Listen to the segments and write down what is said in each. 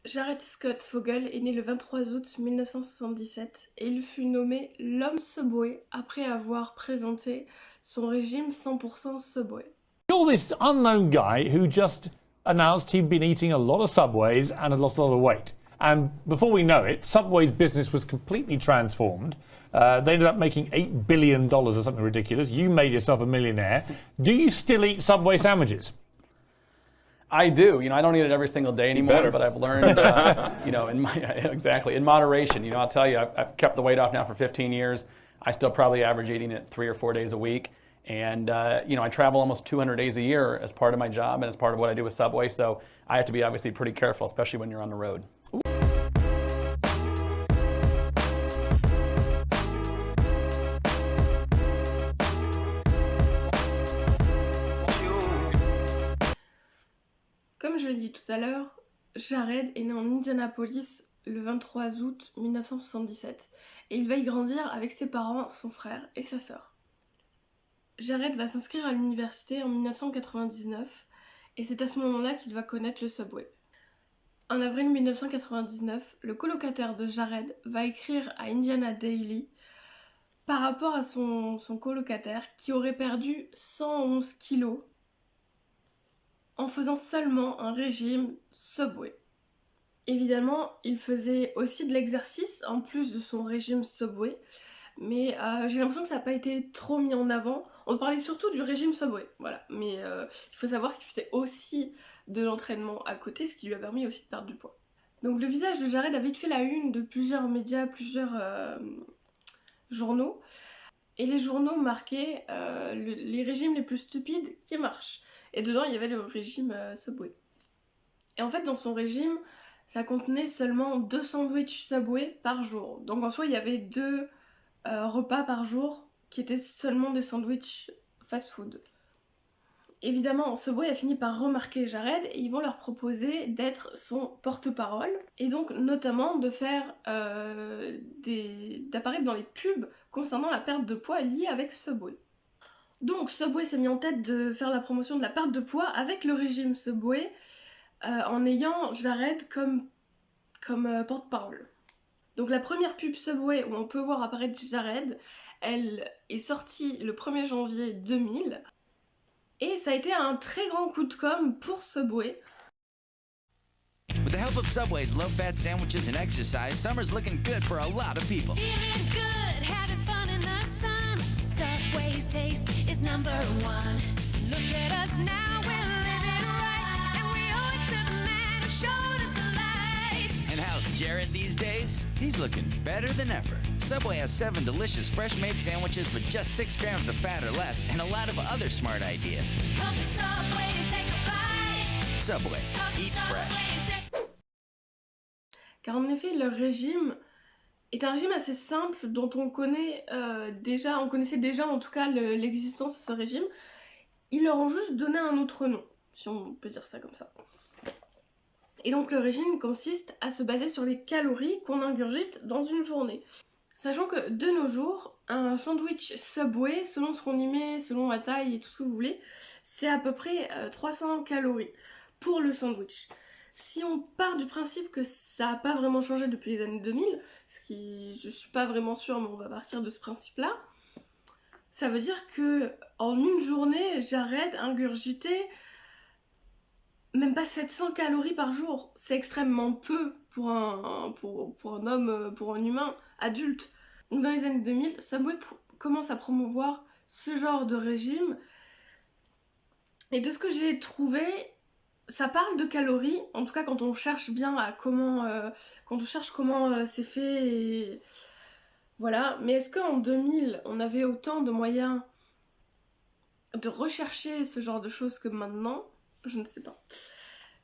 Jared Scott Fogel est né le 23 août 1977 et il fut nommé l'homme Subway après avoir présenté son régime 100% Subway. You're this unknown guy who just announced he'd been eating a lot of Subways and had lost a lot of weight. And before we know it, Subway's business was completely transformed. They ended up making $8 billion or something ridiculous. You made yourself a millionaire. Do you still eat Subway sandwiches? I do. I don't eat it every single day anymore, but I've learned, in moderation. I'll tell you, I've kept the weight off now for 15 years. I still probably average eating it 3 or 4 days a week. And, I travel almost 200 days a year as part of my job and as part of what I do with Subway. So I have to be obviously pretty careful, especially when you're on the road. Comme je l'ai dit tout à l'heure, Jared est né en Indianapolis le 23 août 1977 et il va y grandir avec ses parents, son frère et sa sœur. Jared va s'inscrire à l'université en 1999 et c'est à ce moment-là qu'il va connaître le Subway. En avril 1999, le colocataire de Jared va écrire à Indiana Daily par rapport à son colocataire qui aurait perdu 111 kilos en faisant seulement un régime Subway. Évidemment, il faisait aussi de l'exercice en plus de son régime Subway, mais j'ai l'impression que ça n'a pas été trop mis en avant. On parlait surtout du régime Subway, voilà. Mais il faut savoir qu'il faisait aussi de l'entraînement à côté, ce qui lui a permis aussi de perdre du poids. Donc le visage de Jared a vite fait la une de plusieurs médias, plusieurs journaux. Et les journaux marquaient les régimes les plus stupides qui marchent. Et dedans, il y avait le régime Subway. Et en fait, dans son régime, ça contenait seulement 2 sandwichs Subway par jour. Donc en soi, il y avait 2 repas par jour qui étaient seulement des sandwichs fast-food. Évidemment, Subway a fini par remarquer Jared et ils vont leur proposer d'être son porte-parole et donc notamment de faire d'apparaître dans les pubs concernant la perte de poids liée avec Subway. Donc Subway s'est mis en tête de faire la promotion de la perte de poids avec le régime Subway en ayant Jared comme porte-parole. Donc la première pub Subway où on peut voir apparaître Jared, elle est sortie le 1er janvier 2000 et ça a été un très grand coup de com' pour Subway. With the help of Subway's low-fat sandwiches and exercise, summer's looking good for a lot of people. Feeling good, having fun in the sun. Subway's taste is number one. Look at us now, we're living right, and we owe it to the man who showed us the light. And how's Jared these days? He's looking better than ever. Subway has 7 delicious fresh-made sandwiches with just 6 grams of fat or less, and a lot of other smart ideas. Come to Subway and take a bite. Subway, Come to eat Subway fresh. and take... Car en effet, leur régime est un régime assez simple dont on connaissait déjà en tout cas l'existence de ce régime. Ils leur ont juste donné un autre nom, si on peut dire ça comme ça. Et donc le régime consiste à se baser sur les calories qu'on ingurgite dans une journée. Sachant que de nos jours, un sandwich Subway, selon ce qu'on y met, selon la taille et tout ce que vous voulez, c'est à peu près 300 calories pour le sandwich. Si on part du principe que ça n'a pas vraiment changé depuis les années 2000, ce qui je suis pas vraiment sûre, mais on va partir de ce principe-là, ça veut dire que en une journée, j'arrête ingurgiter même pas 700 calories par jour. C'est extrêmement peu pour un homme, pour un humain adulte. Donc dans les années 2000, Subway commence à promouvoir ce genre de régime. Et de ce que j'ai trouvé, ça parle de calories, en tout cas quand on cherche bien à comment c'est fait et voilà. Mais est-ce qu'en 2000 on avait autant de moyens de rechercher ce genre de choses que maintenant? Je ne sais pas.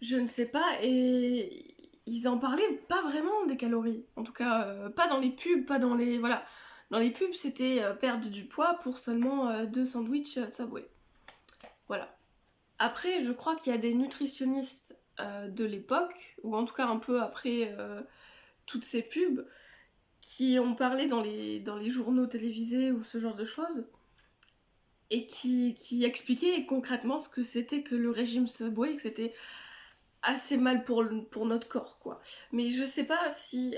Je ne sais pas et ils en parlaient pas vraiment des calories. En tout cas, pas dans les pubs, pas dans les... Voilà. Dans les pubs, c'était perdre du poids pour seulement 2 sandwichs Subway. Voilà. Après, je crois qu'il y a des nutritionnistes de l'époque, ou en tout cas un peu après toutes ces pubs, qui ont parlé dans les journaux télévisés ou ce genre de choses, et qui expliquaient concrètement ce que c'était que le régime Subway, que c'était assez mal pour notre corps, quoi. Mais je sais pas si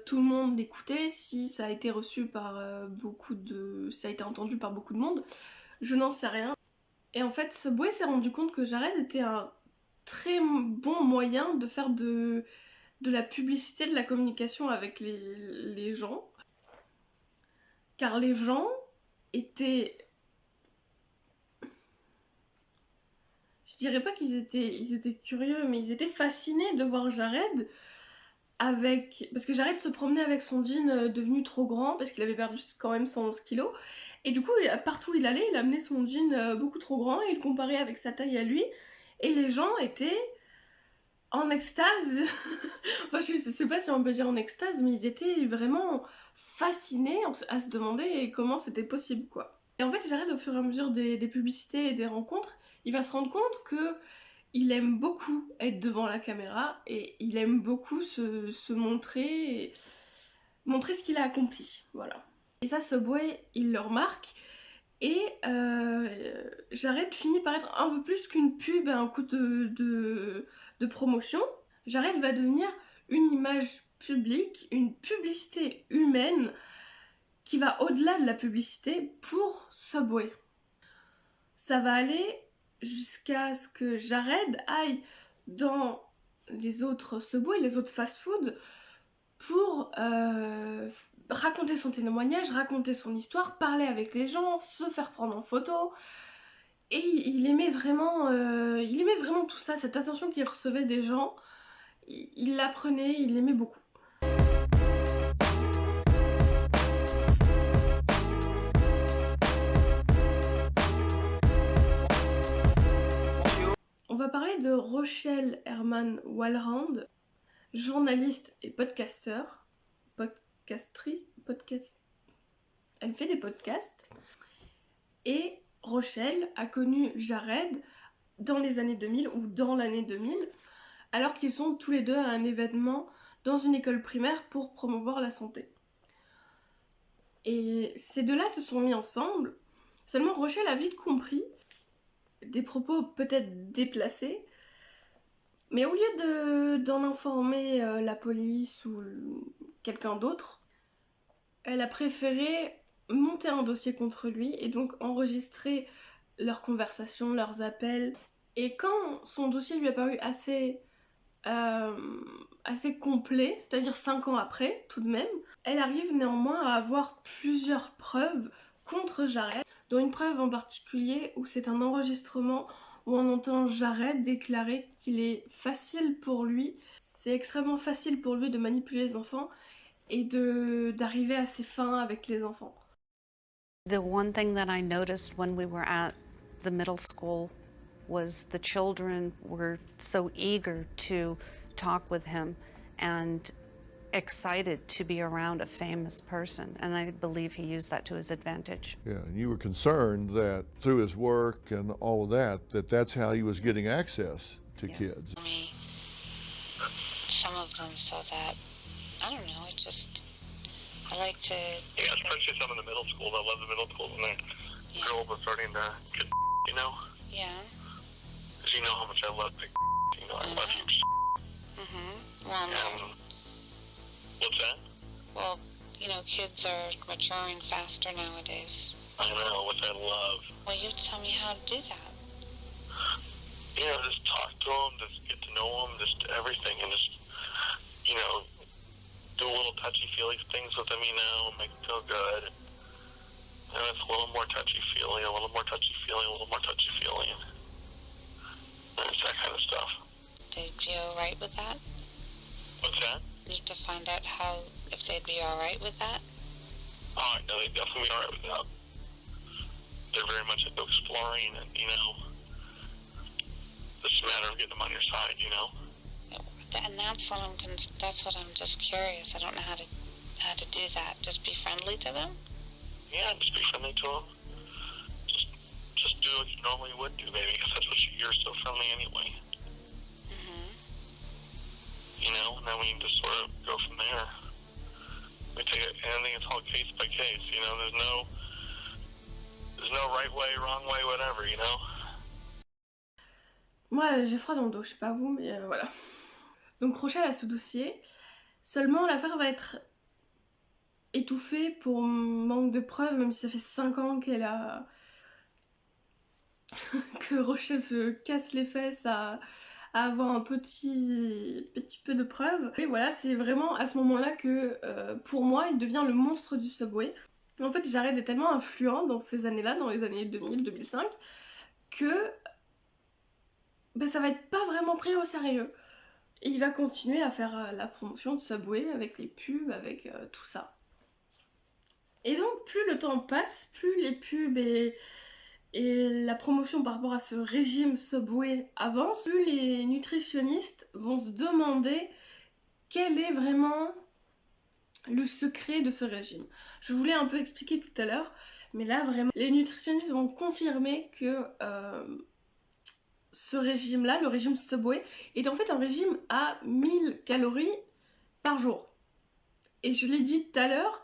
tout le monde l'écoutait, si ça a été reçu par ça a été entendu par beaucoup de monde. Je n'en sais rien. Et en fait, Subway s'est rendu compte que Jared était un très bon moyen de faire de la publicité, de la communication avec les gens. Car les gens étaient... Je dirais pas qu'ils étaient curieux, mais ils étaient fascinés de voir Jared avec... Parce que Jared se promenait avec son jean devenu trop grand, parce qu'il avait perdu quand même 111 kilos. Et du coup, partout où il allait, il amenait son jean beaucoup trop grand et il comparait avec sa taille à lui. Et les gens étaient en extase. Enfin, je sais pas si on peut dire en extase, mais ils étaient vraiment fascinés à se demander comment c'était possible, quoi. Et en fait, Jared, au fur et à mesure des publicités et des rencontres, il va se rendre compte que il aime beaucoup être devant la caméra et il aime beaucoup se montrer, montrer ce qu'il a accompli, voilà. Et ça, Subway, il le remarque, et Jared finit par être un peu plus qu'une pub, un coup de promotion. Jared va devenir une image publique, une publicité humaine qui va au-delà de la publicité pour Subway. Ça va aller jusqu'à ce que Jared aille dans les autres Subway, les autres fast-food, pour raconter son témoignage, raconter son histoire, parler avec les gens, se faire prendre en photo. Et il aimait vraiment tout ça, cette attention qu'il recevait des gens. Il l'apprenait, il l'aimait beaucoup. On va parler de Rochelle Herman Walrand, journaliste et podcasteur. Elle fait des podcasts. Et Rochelle a connu Jared dans les années 2000 ou dans l'année 2000, alors qu'ils sont tous les deux à un événement dans une école primaire pour promouvoir la santé. Et ces deux-là se sont mis ensemble, seulement Rochelle a vite compris des propos peut-être déplacés, mais au lieu d'en informer la police ou quelqu'un d'autre, elle a préféré monter un dossier contre lui et donc enregistrer leurs conversations, leurs appels. Et quand son dossier lui a paru assez complet, c'est-à-dire 5 ans après, tout de même, elle arrive néanmoins à avoir plusieurs preuves contre Jared, dont une preuve en particulier où c'est un enregistrement où on entend Jared déclarer qu'il est facile pour lui, c'est extrêmement facile pour lui de manipuler les enfants et d'arriver à ses fins avec les enfants. The one thing that I noticed when we were at the middle school was the children were so eager to talk with him and excited to be around a famous person, and I believe he used that to his advantage. Yeah, and you were concerned that through his work and all of that, that's how he was getting access to Yes. kids. Me, some of them, so that, I don't know, I like to... Yeah, especially some in the middle school. I love the middle school when the girls are starting to get, you know? Yeah. Because you know how much I love big, you know, I love you. Well, no. What's that? Well, you know, kids are maturing faster nowadays. I know, which I love. Well, you tell me how to do that. You know, just talk to them, just get to know them, just everything, and just, you know, do a little touchy-feely things with them, you know, make them feel good. And it's a little more touchy-feely, a little more touchy-feely, a little more touchy-feely. And it's that kind of stuff. They'd be all right with that? What's that? You have to find out if they'd be all right with that? Oh, no, they'd definitely be all right with that. They're very much into exploring and, you know, it's a matter of getting them on your side, you know. And that's what I'm just curious. I don't know how to do that. Just be friendly to them? Yeah, just be friendly to them. Just do what you normally would do, baby, because that's what you're so friendly anyway. You know, and then we can just sort of go from there. We take it, and I think it's all case by case, you know, there's no right way, wrong way, whatever, you know. Moi, j'ai froid dans le dos, je sais pas vous, mais voilà. Donc Rochelle a ce dossier. Seulement, l'affaire va être étouffée pour manque de preuves, même si ça fait 5 ans qu'elle a... que Rochelle se casse les fesses à avoir un petit peu de preuves. Et voilà, c'est vraiment à ce moment-là que, pour moi, il devient le monstre du Subway. En fait, Jared est tellement influent dans ces années-là, dans les années 2000-2005, que ça va être pas vraiment pris au sérieux. Et il va continuer à faire la promotion de Subway avec les pubs, avec tout ça. Et donc, plus le temps passe, plus les pubs et la promotion par rapport à ce régime Subway avance, plus les nutritionnistes vont se demander quel est vraiment le secret de ce régime. Je voulais un peu expliquer tout à l'heure, mais là vraiment, les nutritionnistes vont confirmer que ce régime-là, le régime Subway, est en fait un régime à 1000 calories par jour. Et je l'ai dit tout à l'heure,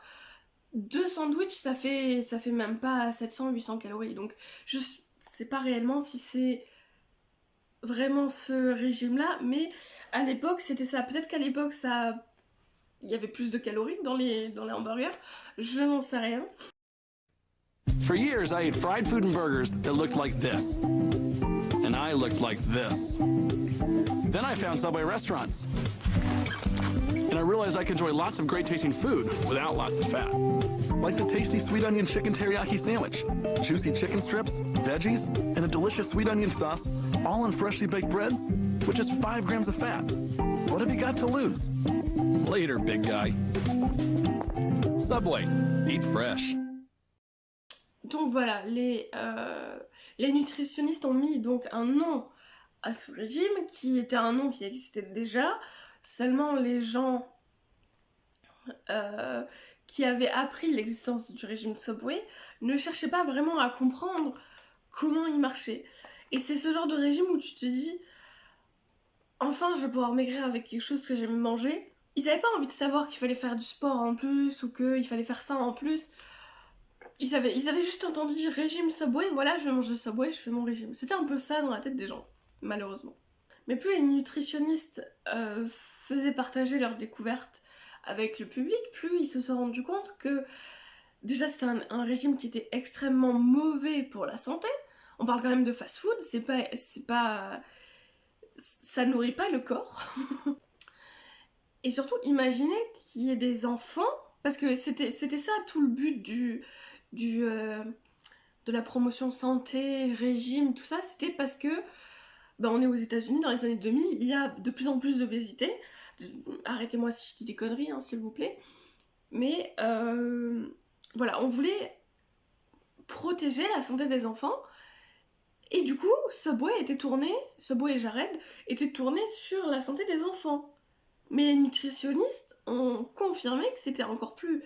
2 sandwichs, ça fait même pas 700-800 calories. Donc je sais pas réellement si c'est vraiment ce régime-là, mais à l'époque c'était ça. Peut-être qu'à l'époque il y avait plus de calories dans les hamburgers, je n'en sais rien. For years, I ate fried food and burgers that looked like this. And I looked like this. Then I found Subway restaurants. And I realized I could enjoy lots of great tasting food without lots of fat. Like the tasty sweet onion chicken teriyaki sandwich, juicy chicken strips, veggies, and a delicious sweet onion sauce, all on freshly baked bread with just 5 grams of fat. What have you got to lose? Later, big guy. Subway, eat fresh. Donc voilà, les nutritionnistes ont mis donc un nom à ce régime, qui était un nom qui existait déjà, seulement les gens qui avaient appris l'existence du régime Subway ne cherchaient pas vraiment à comprendre comment il marchait. Et c'est ce genre de régime où tu te dis, enfin je vais pouvoir maigrir avec quelque chose que j'aime manger. Ils n'avaient pas envie de savoir qu'il fallait faire du sport en plus, ou qu'il fallait faire ça en plus. Ils avaient juste entendu dire régime Subway, voilà, je vais manger Subway, je fais mon régime. C'était un peu ça dans la tête des gens, malheureusement. Mais plus les nutritionnistes faisaient partager leurs découvertes avec le public, plus ils se sont rendus compte que déjà c'était un régime qui était extrêmement mauvais pour la santé. On parle quand même de fast-food, ça nourrit pas le corps. Et surtout, imaginez qu'il y ait des enfants, parce que c'était ça tout le but de la promotion santé, régime, tout ça, c'était parce que on est aux États-Unis dans les années 2000, il y a de plus en plus d'obésité. Arrêtez-moi si je dis des conneries, hein, s'il vous plaît. Mais voilà, on voulait protéger la santé des enfants. Et du coup, Subway et Jared étaient tournés sur la santé des enfants. Mais les nutritionnistes ont confirmé que c'était encore plus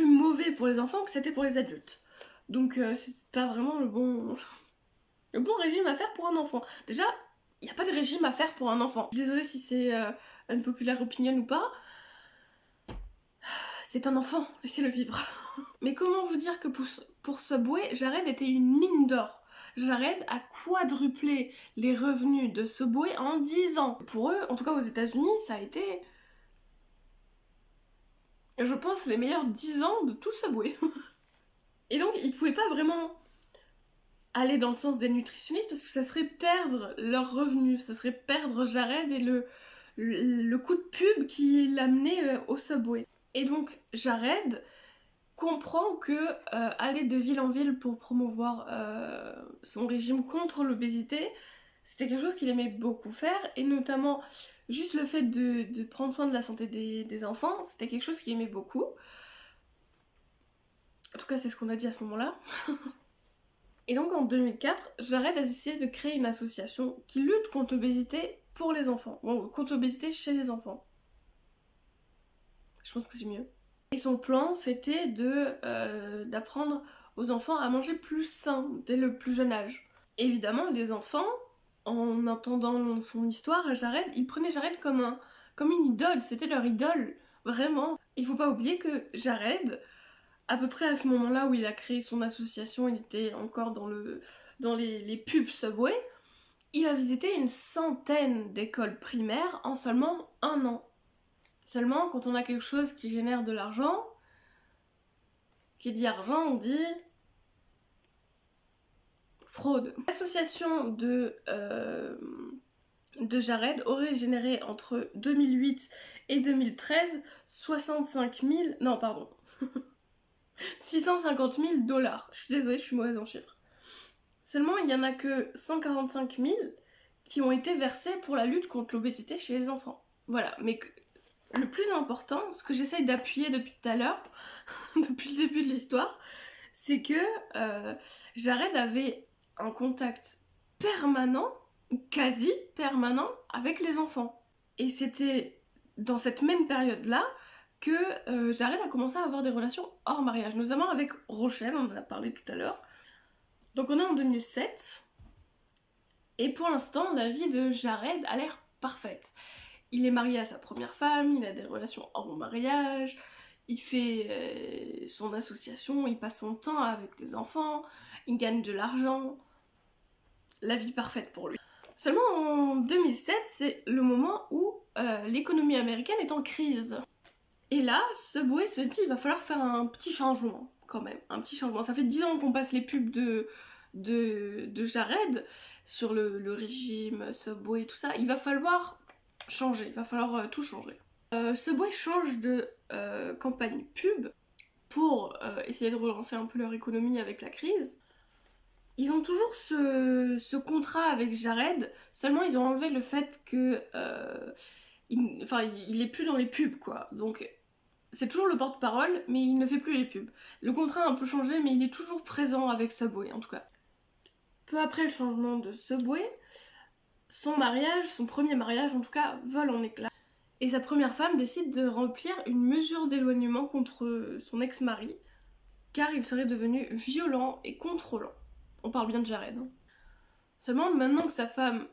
mauvais pour les enfants que c'était pour les adultes. Donc c'est pas vraiment le bon régime à faire pour un enfant. Déjà, il n'y a pas de régime à faire pour un enfant. Désolée si c'est une populaire opinion ou pas. C'est un enfant, laissez-le vivre. Mais comment vous dire que pour Subway, Jared était une mine d'or. Jared a quadruplé les revenus de Subway en 10 ans. Pour eux, en tout cas aux États-Unis, ça a été, je pense, les meilleurs 10 ans de tout Subway. Et donc, ils pouvaient pas vraiment aller dans le sens des nutritionnistes parce que ça serait perdre leurs revenus, ça serait perdre Jared et le coup de pub qui l'amenait au Subway. Et donc, Jared comprend que aller de ville en ville pour promouvoir son régime contre l'obésité, c'était quelque chose qu'il aimait beaucoup faire, et notamment juste le fait de prendre soin de la santé des enfants, c'était quelque chose qu'il aimait beaucoup. En tout cas, c'est ce qu'on a dit à ce moment-là. Et donc en 2004, Jared a décidé de créer une association qui lutte contre l'obésité pour les enfants, contre l'obésité chez les enfants. Je pense que c'est mieux. Et son plan, c'était d'apprendre aux enfants à manger plus sain dès le plus jeune âge. Évidemment, les enfants, en entendant son histoire, Jared, ils prenaient Jared comme une idole, c'était leur idole, vraiment. Il faut pas oublier que Jared, à peu près à ce moment-là où il a créé son association, il était encore dans les pubs Subway, Il a visité une centaine d'écoles primaires en seulement 1 an. Seulement, quand on a quelque chose qui génère de l'argent, qui dit argent, on dit fraude. L'association de Jared aurait généré entre 2008 et 2013 650 000 $. Je suis désolée, je suis mauvaise en chiffres. Seulement, il n'y en a que 145 000 qui ont été versés pour la lutte contre l'obésité chez les enfants. Voilà, mais le plus important, ce que j'essaye d'appuyer depuis tout à l'heure, depuis le début de l'histoire, c'est que Jared avait un contact permanent, ou quasi permanent, avec les enfants. Et c'était dans cette même période-là que Jared a commencé à avoir des relations hors mariage, notamment avec Rochelle, on en a parlé tout à l'heure. Donc on est en 2007, et pour l'instant, la vie de Jared a l'air parfaite. Il est marié à sa première femme, il a des relations hors mariage, il fait son association, il passe son temps avec des enfants, il gagne de l'argent. La vie parfaite pour lui. Seulement en 2007, c'est le moment où l'économie américaine est en crise. Et là, Subway se dit, il va falloir faire un petit changement, quand même. Un petit changement. Ça fait 10 ans qu'on passe les pubs de Jared sur le régime, Subway, tout ça. Il va falloir changer, il va falloir tout changer. Subway change de campagne pub pour essayer de relancer un peu leur économie avec la crise. Ils ont toujours ce contrat avec Jared, seulement ils ont enlevé le fait que il est plus dans les pubs, quoi. Donc c'est toujours le porte-parole, mais il ne fait plus les pubs. Le contrat a un peu changé, mais il est toujours présent avec Subway, en tout cas. Peu après le changement de Subway, son premier mariage en tout cas, vole en éclats. Et sa première femme décide de remplir une mesure d'éloignement contre son ex-mari, car il serait devenu violent et contrôlant. On parle bien de Jared. Hein. Seulement, maintenant que sa femme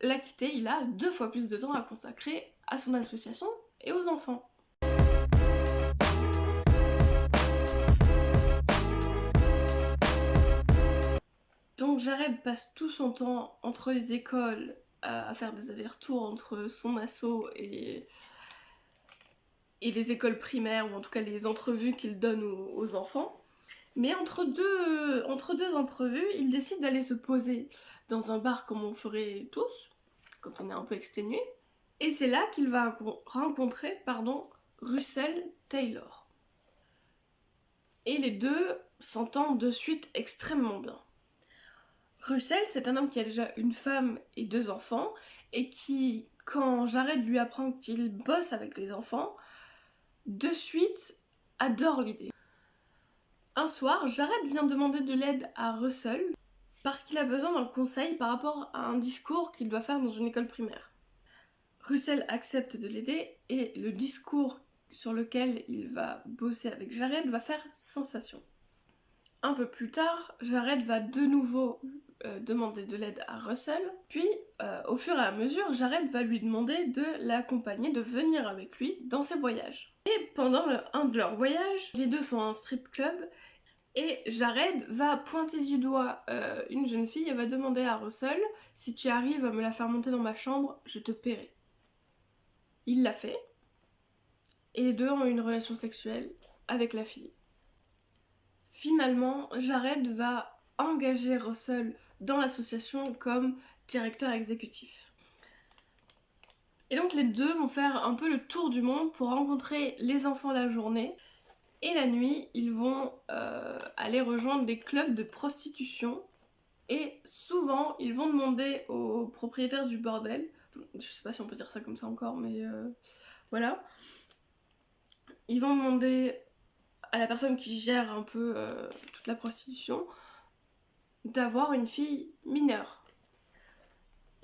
l'a quitté, il a 2 fois plus de temps à consacrer à son association et aux enfants. Donc Jared passe tout son temps entre les écoles à faire des allers-retours entre son asso et les écoles primaires, ou en tout cas les entrevues qu'il donne aux enfants. Mais entre deux entrevues, il décide d'aller se poser dans un bar comme on ferait tous, quand on est un peu exténué. Et c'est là qu'il va rencontrer Russell Taylor. Et les deux s'entendent de suite extrêmement bien. Russell, c'est un homme qui a déjà une femme et 2 enfants, et qui, quand Jared lui apprend qu'il bosse avec les enfants, de suite adore l'idée. Un soir, Jared vient demander de l'aide à Russell parce qu'il a besoin d'un conseil par rapport à un discours qu'il doit faire dans une école primaire. Russell accepte de l'aider et le discours sur lequel il va bosser avec Jared va faire sensation. Un peu plus tard, Jared va de nouveau demander de l'aide à Russell, puis au fur et à mesure, Jared va lui demander de l'accompagner, de venir avec lui dans ses voyages. Et pendant un de leurs voyages, les deux sont à un strip club, et Jared va pointer du doigt une jeune fille et va demander à Russell « Si tu arrives à me la faire monter dans ma chambre, je te paierai. » Il l'a fait, et les deux ont eu une relation sexuelle avec la fille. Finalement, Jared va engager Russell dans l'association comme directeur exécutif. Et donc les deux vont faire un peu le tour du monde pour rencontrer les enfants la journée, et la nuit, ils vont aller rejoindre des clubs de prostitution, et souvent, ils vont demander aux propriétaires du bordel, je sais pas si on peut dire ça comme ça encore, mais voilà, ils vont demander à la personne qui gère un peu toute la prostitution d'avoir une fille mineure.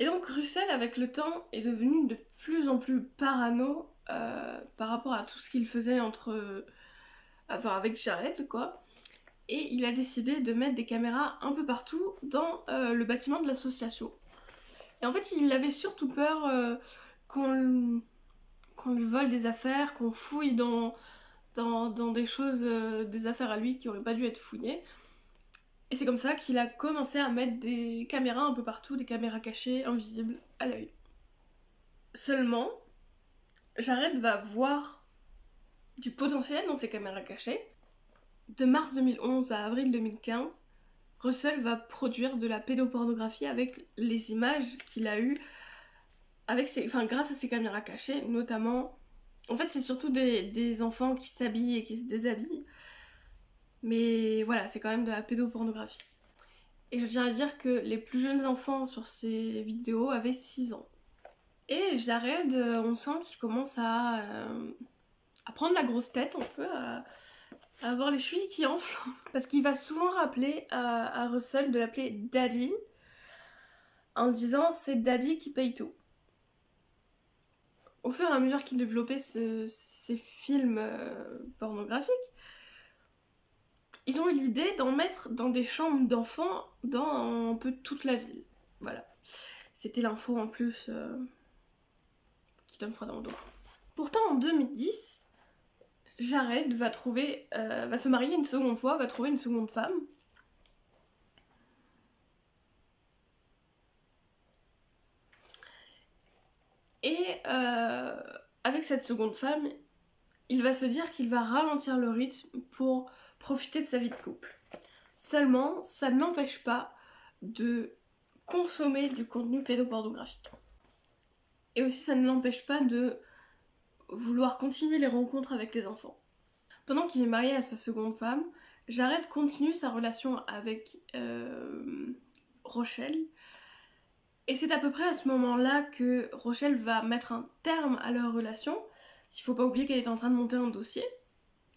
Et donc Russell, avec le temps, est devenu de plus en plus parano par rapport à tout ce qu'il faisait avec Jared, quoi. Et il a décidé de mettre des caméras un peu partout dans le bâtiment de l'association. Et en fait, il avait surtout peur qu'on lui vole des affaires, qu'on fouille dans des choses, des affaires à lui qui auraient pas dû être fouillées. Et c'est comme ça qu'il a commencé à mettre des caméras un peu partout, des caméras cachées, invisibles, à l'œil. Seulement, Jared va voir du potentiel dans ces caméras cachées. De mars 2011 à avril 2015, Russell va produire de la pédopornographie avec les images qu'il a eues grâce à ses caméras cachées, notamment... En fait, c'est surtout des enfants qui s'habillent et qui se déshabillent. Mais voilà, c'est quand même de la pédopornographie. Et je tiens à dire que les plus jeunes enfants sur ces vidéos avaient 6 ans. Et Jared, on sent qu'il commence à prendre la grosse tête un peu, à avoir les chevilles qui enflent. Parce qu'il va souvent rappeler à Russell de l'appeler Daddy, en disant c'est Daddy qui paye tout. Au fur et à mesure qu'il développait ces films pornographiques, ils ont eu l'idée d'en mettre dans des chambres d'enfants dans un peu toute la ville. Voilà. C'était l'info en plus qui donne froid dans le dos. Pourtant, en 2010, Jared va se marier une seconde fois, va trouver une seconde femme. Et avec cette seconde femme, il va se dire qu'il va ralentir le rythme pour profiter de sa vie de couple. Seulement, ça ne l'empêche pas de consommer du contenu pédopornographique. Et aussi, ça ne l'empêche pas de vouloir continuer les rencontres avec les enfants. Pendant qu'il est marié à sa seconde femme, Jared continue sa relation avec Rochelle. Et c'est à peu près à ce moment-là que Rochelle va mettre un terme à leur relation. Il faut pas oublier qu'elle est en train de monter un dossier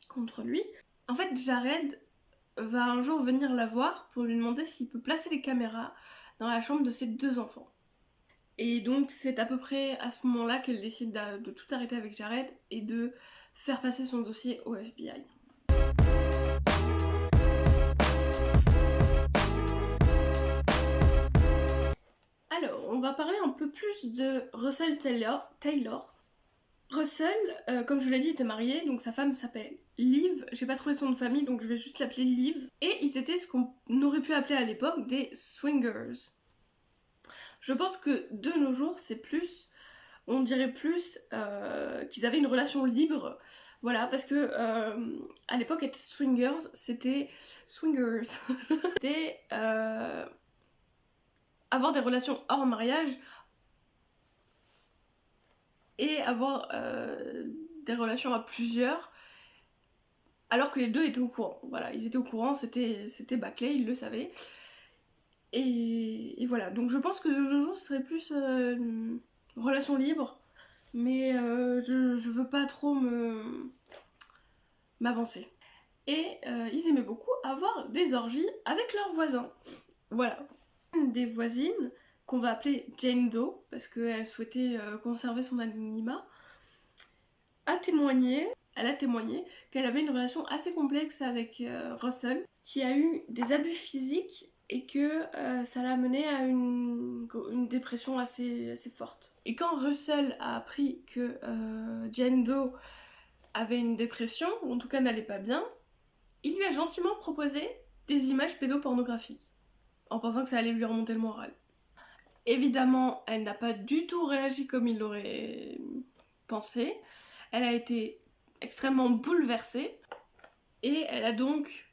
contre lui. En fait, Jared va un jour venir la voir pour lui demander s'il peut placer des caméras dans la chambre de ses 2 enfants. Et donc c'est à peu près à ce moment-là qu'elle décide de tout arrêter avec Jared et de faire passer son dossier au FBI. Alors, on va parler un peu plus de Russell Taylor. Russell, comme je vous l'ai dit, était marié, donc sa femme s'appelle Liv. J'ai pas trouvé son nom de famille, donc je vais juste l'appeler Liv. Et ils étaient ce qu'on aurait pu appeler à l'époque des swingers. Je pense que de nos jours, c'est plus... On dirait plus qu'ils avaient une relation libre. Voilà, parce que à l'époque, être swingers, c'était... c'était... avoir des relations hors mariage et avoir des relations à plusieurs alors que les deux étaient au courant. Voilà, ils étaient au courant, c'était bâclé, ils le savaient. Et voilà, donc je pense que de nos jours ce serait plus une relation libre, mais je veux pas trop m'avancer. Et ils aimaient beaucoup avoir des orgies avec leurs voisins. Voilà. Une des voisines, qu'on va appeler Jane Doe, parce qu'elle souhaitait conserver son anonymat, a témoigné qu'elle avait une relation assez complexe avec Russell, qui a eu des abus physiques et que ça l'a mené à une dépression assez forte. Et quand Russell a appris que Jane Doe avait une dépression, ou en tout cas n'allait pas bien, il lui a gentiment proposé des images pédopornographiques, en pensant que ça allait lui remonter le moral. Évidemment, elle n'a pas du tout réagi comme il l'aurait pensé. Elle a été extrêmement bouleversée et elle a donc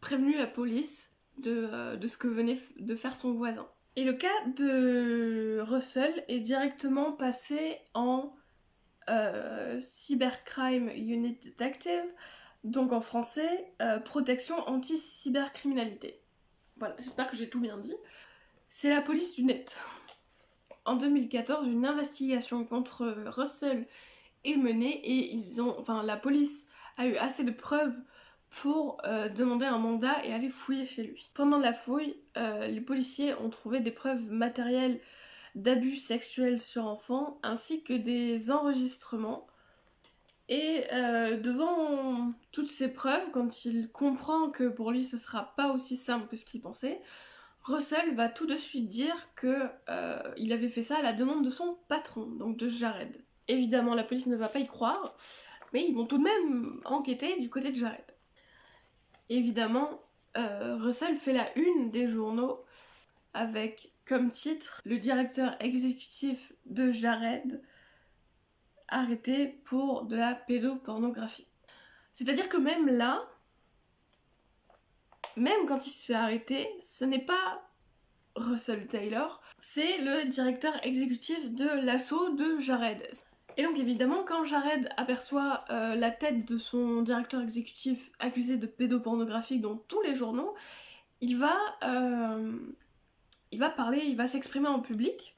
prévenu la police de ce que venait de faire son voisin. Et le cas de Russell est directement passé en Cybercrime Unit Detective, donc en français, protection anti-cybercriminalité. Voilà, j'espère que j'ai tout bien dit. C'est la police du net. En 2014, une investigation contre Russell est menée et la police a eu assez de preuves pour demander un mandat et aller fouiller chez lui. Pendant la fouille, les policiers ont trouvé des preuves matérielles d'abus sexuels sur enfants ainsi que des enregistrements. Et devant toutes ces preuves, quand il comprend que pour lui ce sera pas aussi simple que ce qu'il pensait, Russell va tout de suite dire que il avait fait ça à la demande de son patron, donc de Jared. Évidemment, la police ne va pas y croire, mais ils vont tout de même enquêter du côté de Jared. Évidemment, Russell fait la une des journaux avec comme titre « Le directeur exécutif de Jared arrêté pour de la pédopornographie ». C'est-à-dire que même là, même quand il se fait arrêter, ce n'est pas Russell Taylor, c'est le directeur exécutif de l'assaut de Jared. Et donc évidemment, quand Jared aperçoit la tête de son directeur exécutif accusé de pédopornographie dans tous les journaux, il va parler, il va s'exprimer en public,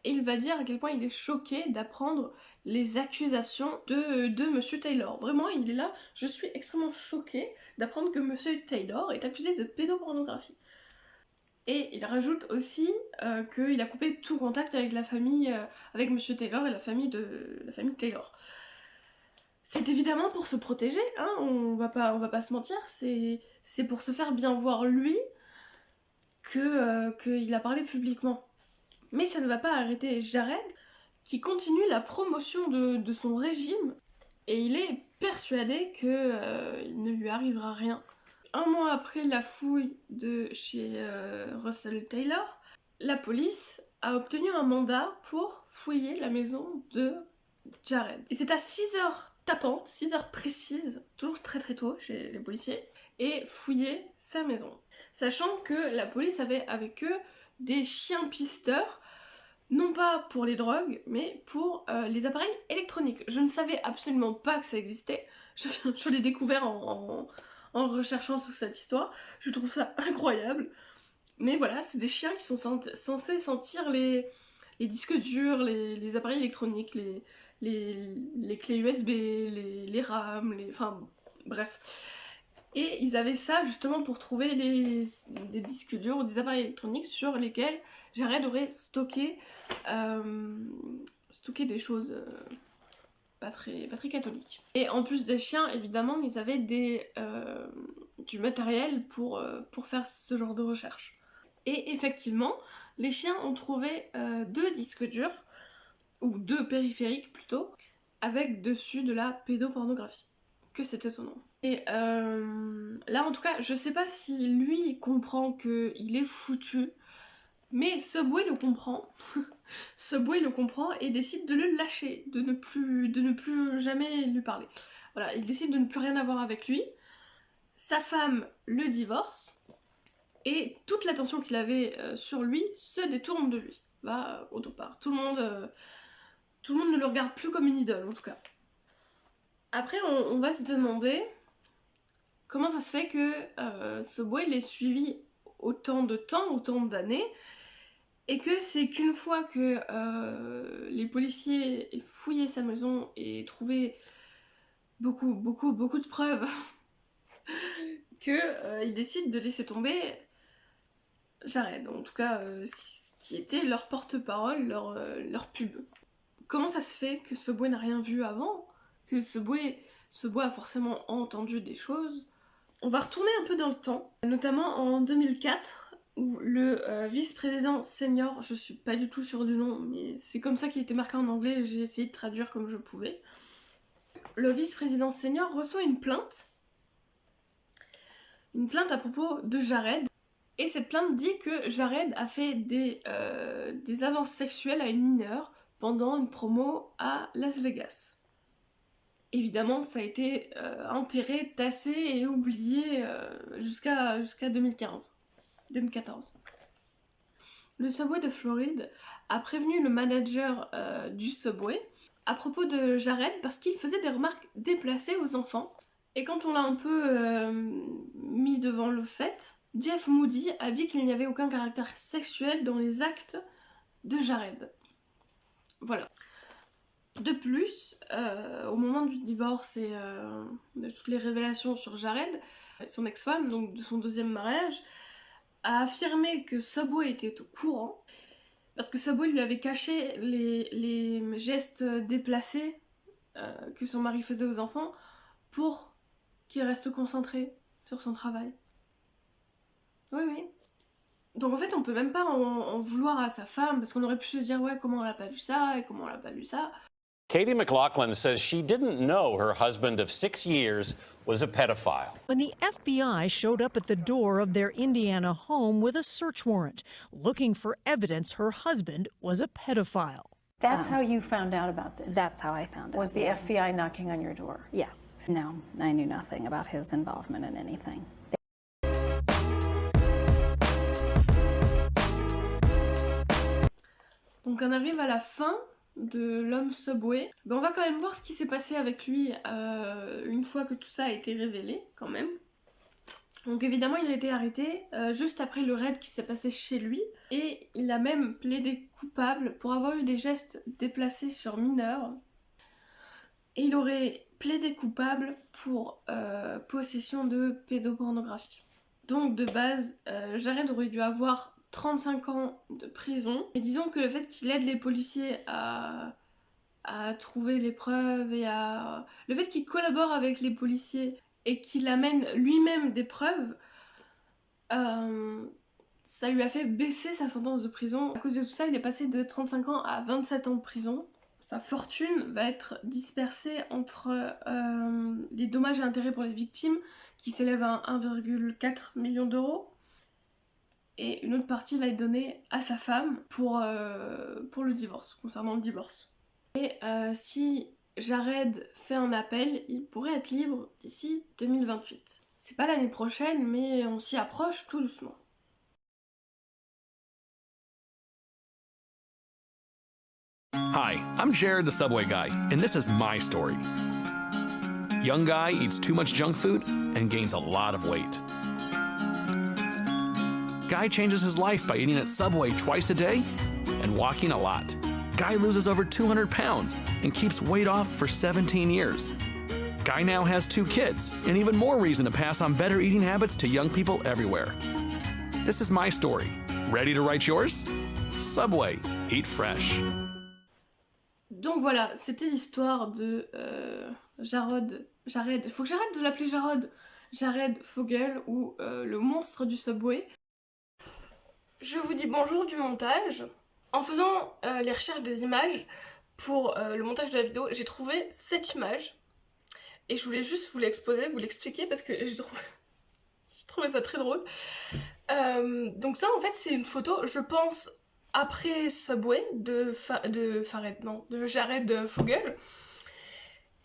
et il va dire à quel point il est choqué d'apprendre les accusations de Monsieur Taylor. Vraiment, il est là, je suis extrêmement choqué d'apprendre que Monsieur Taylor est accusé de pédopornographie. Et il rajoute aussi qu'il a coupé tout contact avec la famille, avec Monsieur Taylor et la famille Taylor. C'est évidemment pour se protéger, hein, on va pas se mentir, c'est pour se faire bien voir lui qu'il a parlé publiquement. Mais ça ne va pas arrêter Jared, qui continue la promotion de son régime, et il est persuadé qu'il ne lui arrivera rien. Un mois après la fouille de chez Russell Taylor, la police a obtenu un mandat pour fouiller la maison de Jared. Et c'est à 6h tapantes, 6h précises, toujours très très tôt chez les policiers, et fouiller sa maison. Sachant que la police avait avec eux des chiens pisteurs, non pas pour les drogues, mais pour les appareils électroniques. Je ne savais absolument pas que ça existait, je l'ai découvert en recherchant sur cette histoire, je trouve ça incroyable. Mais voilà, c'est des chiens qui sont censés sentir les disques durs, les appareils électroniques, les clés USB, les RAM, enfin bref. Et ils avaient ça justement pour trouver des disques durs ou des appareils électroniques sur lesquels Jared aurait stocké des choses pas très catholiques. Et en plus des chiens, évidemment, ils avaient du matériel pour faire ce genre de recherche. Et effectivement, les chiens ont trouvé 2 disques durs, ou 2 périphériques plutôt, avec dessus de la pédopornographie. Que c'est étonnant. Et là, en tout cas, je sais pas si lui comprend qu'il est foutu, mais Subway le comprend. Subway le comprend et décide de le lâcher, de ne plus jamais lui parler. Voilà, il décide de ne plus rien avoir avec lui. Sa femme le divorce, et toute l'attention qu'il avait sur lui se détourne de lui. Va autre part. Tout le monde ne le regarde plus comme une idole, en tout cas. Après, on va se demander comment ça se fait que Subway l'ait suivi autant de temps, autant d'années, et que c'est qu'une fois que les policiers aient fouillé sa maison et trouvé beaucoup de preuves qu'ils décident de laisser tomber Jared, en tout cas ce qui était leur porte-parole, leur pub. Comment ça se fait que Subway n'a rien vu avant, que Subway a forcément entendu des choses? On va retourner un peu dans le temps, notamment en 2004, où le vice-président senior, je suis pas du tout sûre du nom, mais c'est comme ça qu'il était marqué en anglais, j'ai essayé de traduire comme je pouvais. Le vice-président senior reçoit une plainte à propos de Jared, et cette plainte dit que Jared a fait des avances sexuelles à une mineure pendant une promo à Las Vegas. Évidemment, ça a été enterré, tassé et oublié jusqu'à 2014. Le Subway de Floride a prévenu le manager du Subway à propos de Jared parce qu'il faisait des remarques déplacées aux enfants. Et quand on l'a un peu mis devant le fait, Jeff Moody a dit qu'il n'y avait aucun caractère sexuel dans les actes de Jared. Voilà. De plus, au moment du divorce et de toutes les révélations sur Jared, son ex-femme, donc de son 2e mariage, a affirmé que Subway était au courant, parce que Subway lui avait caché les gestes déplacés que son mari faisait aux enfants pour qu'il reste concentré sur son travail. Oui. Donc en fait, on peut même pas en vouloir à sa femme, parce qu'on aurait pu se dire, ouais, comment elle a pas vu ça, et comment elle a pas vu ça. Katie McLaughlin says she didn't know her husband of 6 years was a pedophile. When the FBI showed up at the door of their Indiana home with a search warrant, looking for evidence her husband was a pedophile. That's how you found out about this? That's how I found out. Was the FBI knocking on your door? Yes. No, I knew nothing about his involvement in anything. Donc on arrive à la fin de l'homme Subway. Ben, on va quand même voir ce qui s'est passé avec lui une fois que tout ça a été révélé quand même. Donc évidemment il a été arrêté juste après le raid qui s'est passé chez lui et il a même plaidé coupable pour avoir eu des gestes déplacés sur mineurs et il aurait plaidé coupable pour possession de pédopornographie. Donc de base Jared aurait dû avoir 35 ans de prison. Et disons que le fait qu'il aide les policiers à trouver les preuves et le fait qu'il collabore avec les policiers et qu'il amène lui-même des preuves, ça lui a fait baisser sa sentence de prison. À cause de tout ça, il est passé de 35 ans à 27 ans de prison. Sa fortune va être dispersée entre les dommages et intérêts pour les victimes, qui s'élèvent à 1,4 million d'euros. Et une autre partie va être donnée à sa femme pour le divorce, concernant le divorce. Et si Jared fait un appel, il pourrait être libre d'ici 2028. C'est pas l'année prochaine, mais on s'y approche tout doucement. Hi, I'm Jared the Subway guy, and this is my story. Young guy eats too much junk food and gains a lot of weight. Guy changes his life by eating at Subway twice a day and walking a lot. Guy loses over 200 pounds and keeps weight off for 17 years. Guy now has 2 kids, and even more reason to pass on better eating habits to young people everywhere. This is my story. Ready to write yours? Subway, eat fresh. Donc voilà, c'était l'histoire de Jared, il faut que j'arrête de l'appeler Jared Fogle ou le monstre du Subway. Je vous dis bonjour du montage. En faisant les recherches des images pour le montage de la vidéo, j'ai trouvé cette image. Et je voulais juste vous l'exposer, vous l'expliquer parce que j'ai trouvé ça très drôle. Donc ça en fait c'est une photo, je pense, après Subway de Jared Fogle.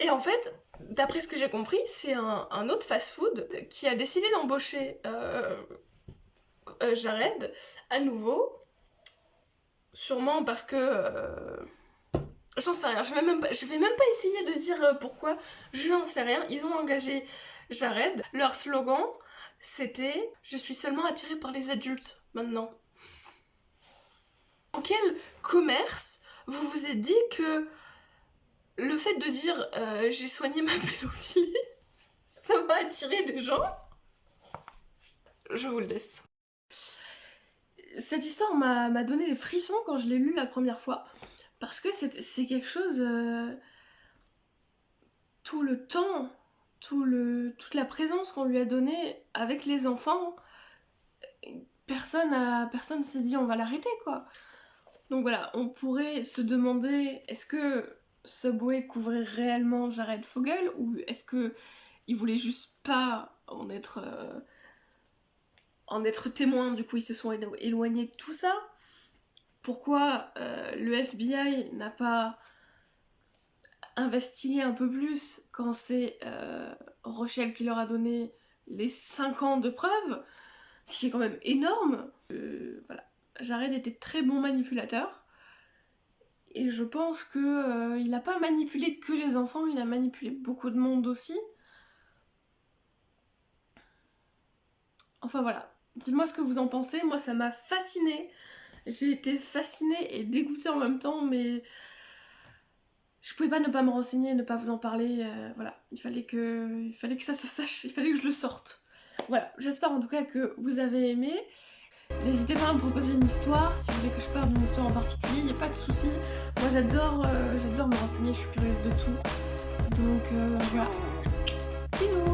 Et en fait, d'après ce que j'ai compris, c'est un autre fast-food qui a décidé d'embaucher Jared à nouveau, sûrement parce que j'en sais rien, je vais même pas essayer de dire pourquoi, je n'en sais rien. Ils ont engagé Jared, leur slogan c'était « Je suis seulement attirée par les adultes maintenant ». Dans quel commerce vous vous êtes dit que le fait de dire j'ai soigné ma pédophilie, ça va attirer des gens? Je vous le laisse. Cette histoire m'a donné des frissons quand je l'ai lue la première fois, parce que c'est quelque chose... tout le temps, toute la présence qu'on lui a donnée avec les enfants, personne s'est dit on va l'arrêter quoi. Donc voilà, on pourrait se demander est-ce que Subway couvrait réellement Jared Fogle ou est-ce que il voulait juste pas en être témoin, du coup ils se sont éloignés de tout ça. Pourquoi le FBI n'a pas investigué un peu plus quand c'est Rochelle qui leur a donné les 5 ans de preuves, ce qui est quand même énorme. Voilà. Jared était très bon manipulateur et je pense que il n'a pas manipulé que les enfants, il a manipulé beaucoup de monde aussi. Enfin voilà, dites-moi ce que vous en pensez, moi ça m'a fascinée. J'ai été fascinée et dégoûtée en même temps, mais je pouvais pas ne pas me renseigner, ne pas vous en parler, voilà, il fallait que ça se sache, il fallait que je le sorte. Voilà, j'espère en tout cas que vous avez aimé. N'hésitez pas à me proposer une histoire, si vous voulez que je parle d'une histoire en particulier, il n'y a pas de souci. Moi j'adore me renseigner, je suis curieuse de tout. Donc voilà, bisous.